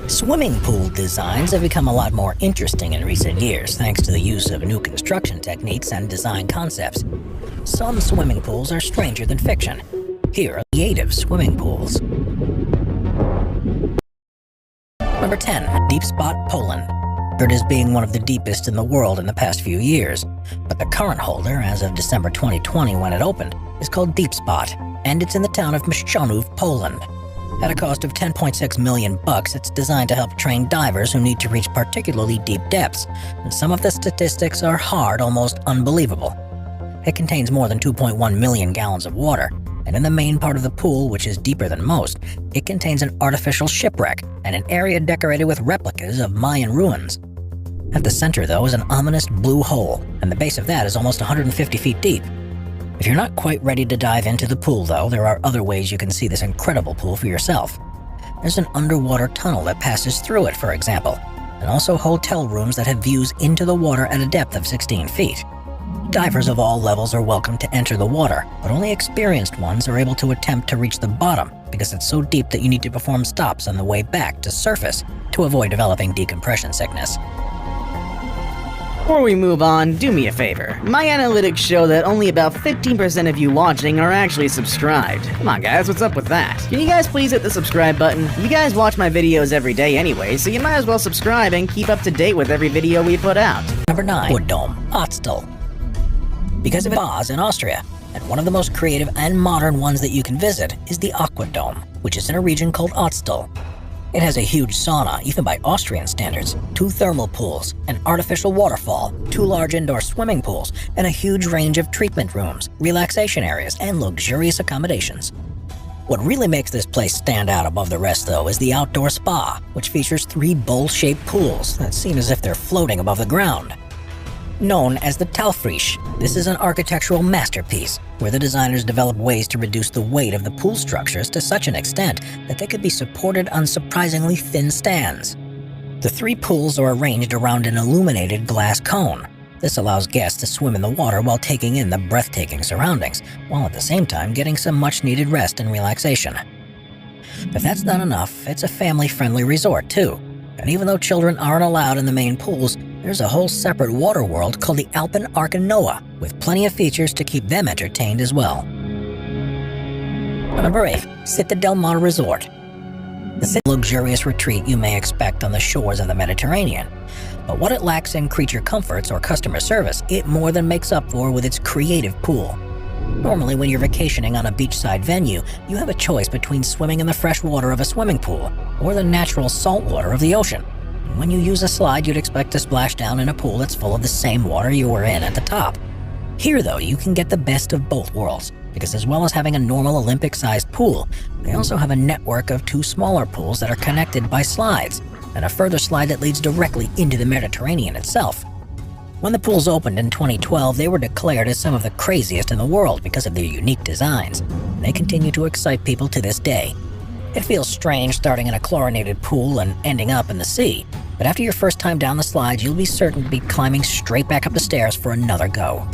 Swimming pool designs have become a lot more interesting in recent years thanks to the use of new construction techniques and design concepts. Some swimming pools are stranger than fiction. Here are creative swimming pools. Number 10. Deep Spot, Poland. Heard as being one of the deepest in the world in the past few years, but the current holder, as of December 2020 when it opened, is called Deep Spot, and it's in the town of Mszczonów, Poland. At a cost of $10.6 million, it's designed to help train divers who need to reach particularly deep depths, and some of the statistics are hard, almost unbelievable. It contains more than 2.1 million gallons of water, and in the main part of the pool, which is deeper than most, it contains an artificial shipwreck and an area decorated with replicas of Mayan ruins. At the center, though, is an ominous blue hole, and the base of that is almost 150 feet deep. If you're not quite ready to dive into the pool, though, there are other ways you can see this incredible pool for yourself. There's an underwater tunnel that passes through it, for example, and also hotel rooms that have views into the water at a depth of 16 feet. Divers of all levels are welcome to enter the water, but only experienced ones are able to attempt to reach the bottom because it's so deep that you need to perform stops on the way back to surface to avoid developing decompression sickness. Before we move on, do me a favor. My analytics show that only about 15% of you watching are actually subscribed. Come on guys, what's up with that? Can you guys please hit the subscribe button? You guys watch my videos every day anyway, so you might as well subscribe and keep up to date with every video we put out. Number 9. Wood Dome, Oetztal. Because of Oz in Austria, and one of the most creative and modern ones that you can visit is the Aqua Dome, which is in a region called Oetztal. It has a huge sauna, even by Austrian standards, 2 thermal pools, an artificial waterfall, 2 large indoor swimming pools, and a huge range of treatment rooms, relaxation areas, and luxurious accommodations. What really makes this place stand out above the rest, though, is the outdoor spa, which features 3 bowl-shaped pools that seem as if they're floating above the ground. Known as the Talfrisch, this is an architectural masterpiece where the designers developed ways to reduce the weight of the pool structures to such an extent that they could be supported on surprisingly thin stands. The 3 pools are arranged around an illuminated glass cone. This allows guests to swim in the water while taking in the breathtaking surroundings, while at the same time getting some much-needed rest and relaxation. If that's not enough, it's a family-friendly resort too. And even though children aren't allowed in the main pools, there's a whole separate water world called the Alpen Ark Noah, with plenty of features to keep them entertained as well. Number 8. Cittal Mare Resort. This is a luxurious retreat you may expect on the shores of the Mediterranean. But what it lacks in creature comforts or customer service, it more than makes up for with its creative pool. Normally, when you're vacationing on a beachside venue, you have a choice between swimming in the fresh water of a swimming pool or the natural salt water of the ocean. When you use a slide, you'd expect to splash down in a pool that's full of the same water you were in at the top. Here, though, you can get the best of both worlds, because as well as having a normal Olympic-sized pool, they also have a network of 2 smaller pools that are connected by slides, and a further slide that leads directly into the Mediterranean itself. When the pools opened in 2012, they were declared as some of the craziest in the world because of their unique designs, and they continue to excite people to this day. It feels strange starting in a chlorinated pool and ending up in the sea, but after your first time down the slides, you'll be certain to be climbing straight back up the stairs for another go.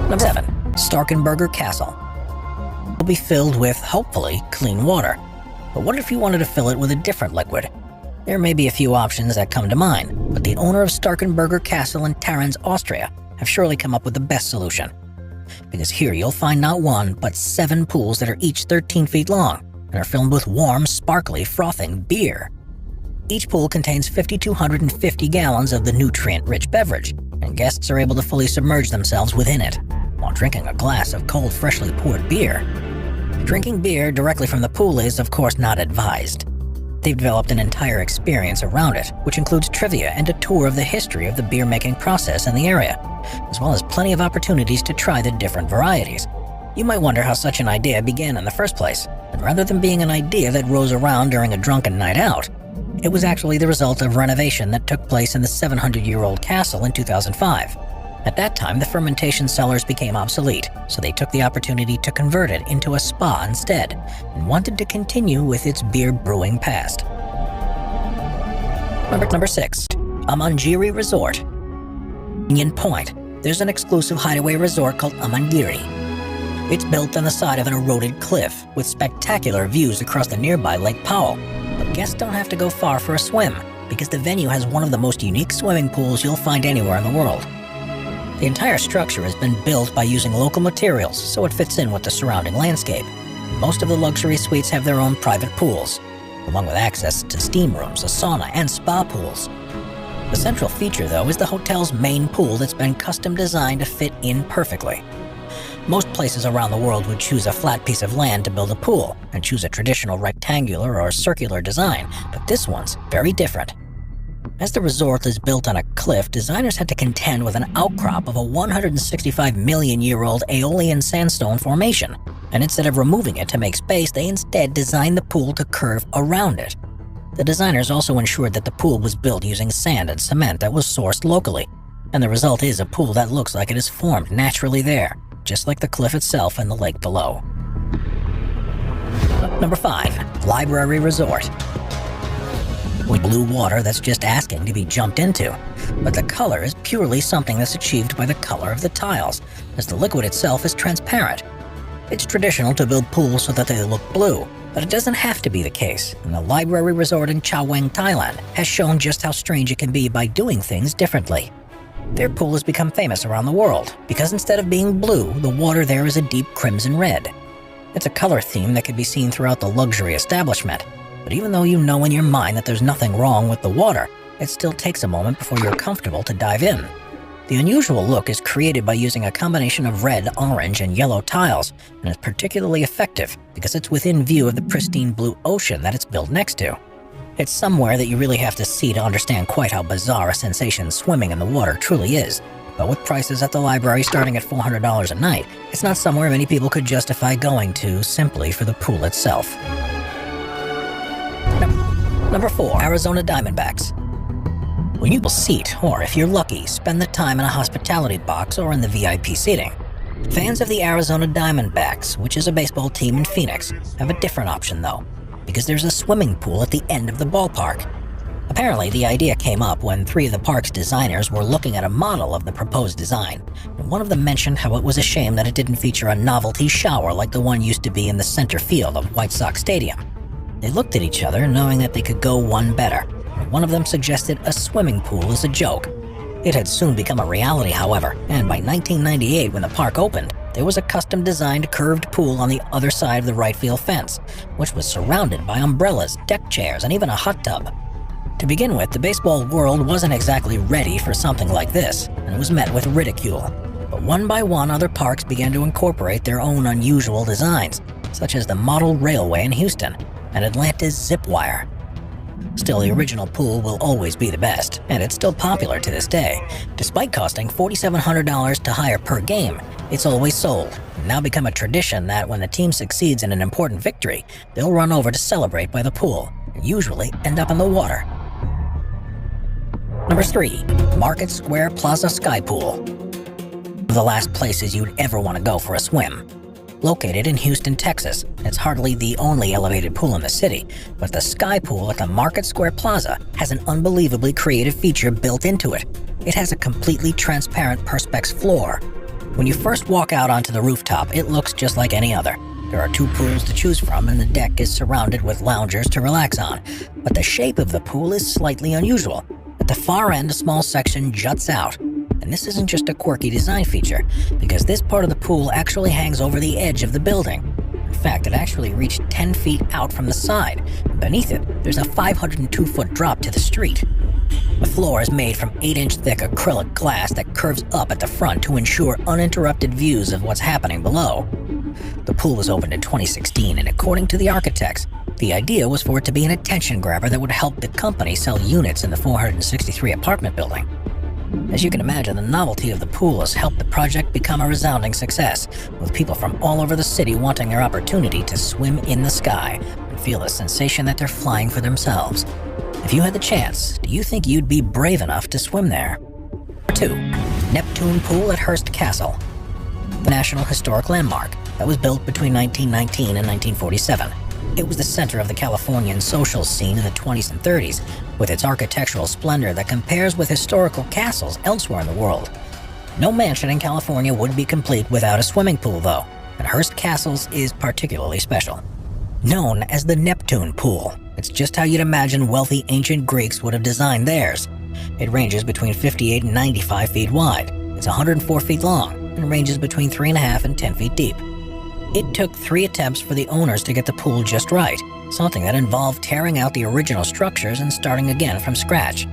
Number 7. Starkenberger Castle. It will be filled with, hopefully, clean water. But what if you wanted to fill it with a different liquid? There may be a few options that come to mind, but the owner of Starkenberger Castle in Tarens, Austria, have surely come up with the best solution. Because here you'll find not 1, but 7 pools that are each 13 feet long and are filled with warm, sparkly, frothing beer. Each pool contains 5,250 gallons of the nutrient-rich beverage, and guests are able to fully submerge themselves within it, while drinking a glass of cold, freshly poured beer. Drinking beer directly from the pool is, of course, not advised. They've developed an entire experience around it, which includes trivia and a tour of the history of the beer-making process in the area, as well as plenty of opportunities to try the different varieties. You might wonder how such an idea began in the first place, but rather than being an idea that rose around during a drunken night out, it was actually the result of renovation that took place in the 700-year-old castle in 2005. At that time, the fermentation cellars became obsolete, so they took the opportunity to convert it into a spa instead, and wanted to continue with its beer brewing past. Number 6. Amangiri Resort. Union Point. There's an exclusive hideaway resort called Amangiri. It's built on the side of an eroded cliff, with spectacular views across the nearby Lake Powell. But guests don't have to go far for a swim, because the venue has one of the most unique swimming pools you'll find anywhere in the world. The entire structure has been built by using local materials, so it fits in with the surrounding landscape. Most of the luxury suites have their own private pools, along with access to steam rooms, a sauna, and spa pools. The central feature, though, is the hotel's main pool that's been custom designed to fit in perfectly. Most places around the world would choose a flat piece of land to build a pool and choose a traditional rectangular or circular design, but this one's very different. As the resort is built on a cliff, designers had to contend with an outcrop of a 165 million-year-old Aeolian sandstone formation, and instead of removing it to make space, they instead designed the pool to curve around it. The designers also ensured that the pool was built using sand and cement that was sourced locally, and the result is a pool that looks like it is formed naturally there, just like the cliff itself and the lake below. Number 5. Library Resort. With blue water that's just asking to be jumped into, but the color is purely something that's achieved by the color of the tiles, as the liquid itself is transparent. It's traditional to build pools so that they look blue, but it doesn't have to be the case, and the Library Resort in Chaweng, Thailand has shown just how strange it can be by doing things differently. Their pool has become famous around the world, because instead of being blue, the water there is a deep crimson red. It's a color theme that can be seen throughout the luxury establishment, but even though you know in your mind that there's nothing wrong with the water, it still takes a moment before you're comfortable to dive in. The unusual look is created by using a combination of red, orange, and yellow tiles, and is particularly effective because it's within view of the pristine blue ocean that it's built next to. It's somewhere that you really have to see to understand quite how bizarre a sensation swimming in the water truly is. But with prices at the library starting at $400 a night, it's not somewhere many people could justify going to simply for the pool itself. Number 4. Arizona Diamondbacks. When you will seat, or if you're lucky, spend the time in a hospitality box or in the VIP seating. Fans of the Arizona Diamondbacks, which is a baseball team in Phoenix, have a different option though, because there's a swimming pool at the end of the ballpark. Apparently, the idea came up when 3 of the park's designers were looking at a model of the proposed design, and one of them mentioned how it was a shame that it didn't feature a novelty shower like the one used to be in the center field of White Sox Stadium. They looked at each other, knowing that they could go one better. One of them suggested a swimming pool as a joke. It had soon become a reality, however, and by 1998, when the park opened, there was a custom-designed curved pool on the other side of the right field fence, which was surrounded by umbrellas, deck chairs, and even a hot tub. To begin with, the baseball world wasn't exactly ready for something like this, and was met with ridicule. But one by one, other parks began to incorporate their own unusual designs, such as the Model Railway in Houston and Atlanta's Zip Wire. Still, the original pool will always be the best, and it's still popular to this day. Despite costing $4,700 to hire per game, it's always sold, and now become a tradition that when the team succeeds in an important victory, they'll run over to celebrate by the pool, and usually end up in the water. Number 3. Market Square Plaza Sky Pool. One of the last places you'd ever want to go for a swim. Located in Houston, Texas, it's hardly the only elevated pool in the city, but the Sky Pool at the Market Square Plaza has an unbelievably creative feature built into it. It has a completely transparent Perspex floor. When you first walk out onto the rooftop, it looks just like any other. There are 2 pools to choose from, and the deck is surrounded with loungers to relax on. But the shape of the pool is slightly unusual. At the far end, a small section juts out. And this isn't just a quirky design feature, because this part of the pool actually hangs over the edge of the building. In fact, it actually reached 10 feet out from the side. Beneath it, there's a 502-foot drop to the street. The floor is made from 8-inch thick acrylic glass that curves up at the front to ensure uninterrupted views of what's happening below. The pool was opened in 2016, and according to the architects, the idea was for it to be an attention grabber that would help the company sell units in the 463 apartment building. As you can imagine, the novelty of the pool has helped the project become a resounding success, with people from all over the city wanting their opportunity to swim in the sky and feel the sensation that they're flying for themselves. If you had the chance, do you think you'd be brave enough to swim there? Number 2. Neptune Pool at Hearst Castle. The National Historic Landmark that was built between 1919 and 1947. It was the center of the Californian social scene in the 20s and 30s, with its architectural splendor that compares with historical castles elsewhere in the world. No mansion in California would be complete without a swimming pool, though, and Hearst Castle's is particularly special. Known as the Neptune Pool, It's just how you'd imagine wealthy ancient Greeks would have designed theirs. It ranges between 58 and 95 feet wide. It's 104 feet long and ranges between 3.5 and 10 feet deep. It took 3 attempts for the owners to get the pool just right, something that involved tearing out the original structures and starting again from scratch.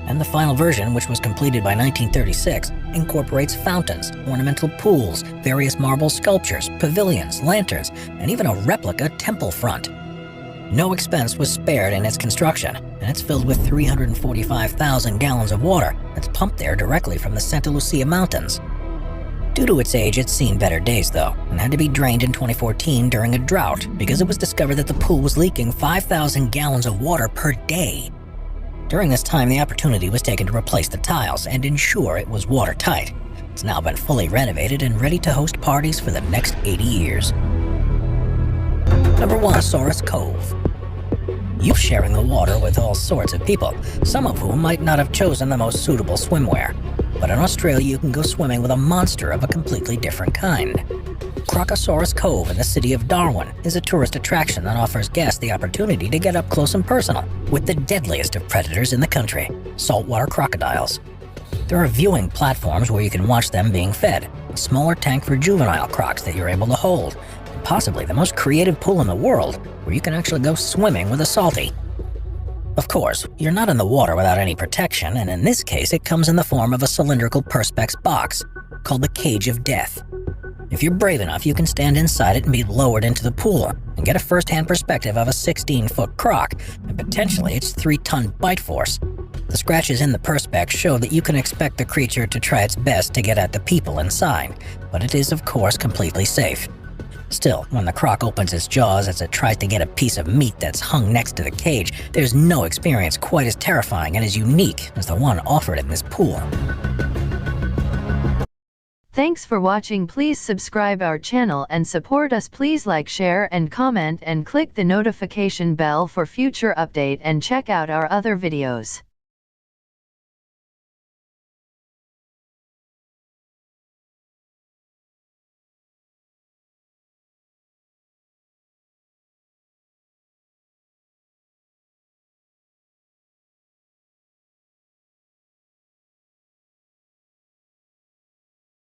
And the final version, which was completed by 1936, incorporates fountains, ornamental pools, various marble sculptures, pavilions, lanterns, and even a replica temple front. No expense was spared in its construction, and it's filled with 345,000 gallons of water that's pumped there directly from the Santa Lucia Mountains. Due to its age, it's seen better days though, and had to be drained in 2014 during a drought because it was discovered that the pool was leaking 5,000 gallons of water per day. During this time, the opportunity was taken to replace the tiles and ensure it was watertight. It's now been fully renovated and ready to host parties for the next 80 years. Number 1. Saurus Cove. You're sharing the water with all sorts of people, some of whom might not have chosen the most suitable swimwear. But in Australia, you can go swimming with a monster of a completely different kind. Crocosaurus Cove in the city of Darwin is a tourist attraction that offers guests the opportunity to get up close and personal with the deadliest of predators in the country, saltwater crocodiles. There are viewing platforms where you can watch them being fed, a smaller tank for juvenile crocs that you're able to hold, and possibly the most creative pool in the world where you can actually go swimming with a salty. Of course, you're not in the water without any protection, and in this case it comes in the form of a cylindrical perspex box called the Cage of Death. If you're brave enough, you can stand inside it and be lowered into the pool and get a first-hand perspective of a 16-foot croc and potentially its 3-ton bite force. The scratches in the perspex show that you can expect the creature to try its best to get at the people inside, but it is of course completely safe. Still, when the croc opens its jaws as it tries to get a piece of meat that's hung next to the cage, there's no experience quite as terrifying and as unique as the one offered in this pool. Thanks for watching. Please subscribe our channel and support us. Please like, share and comment and click the notification bell for future update and check out our other videos.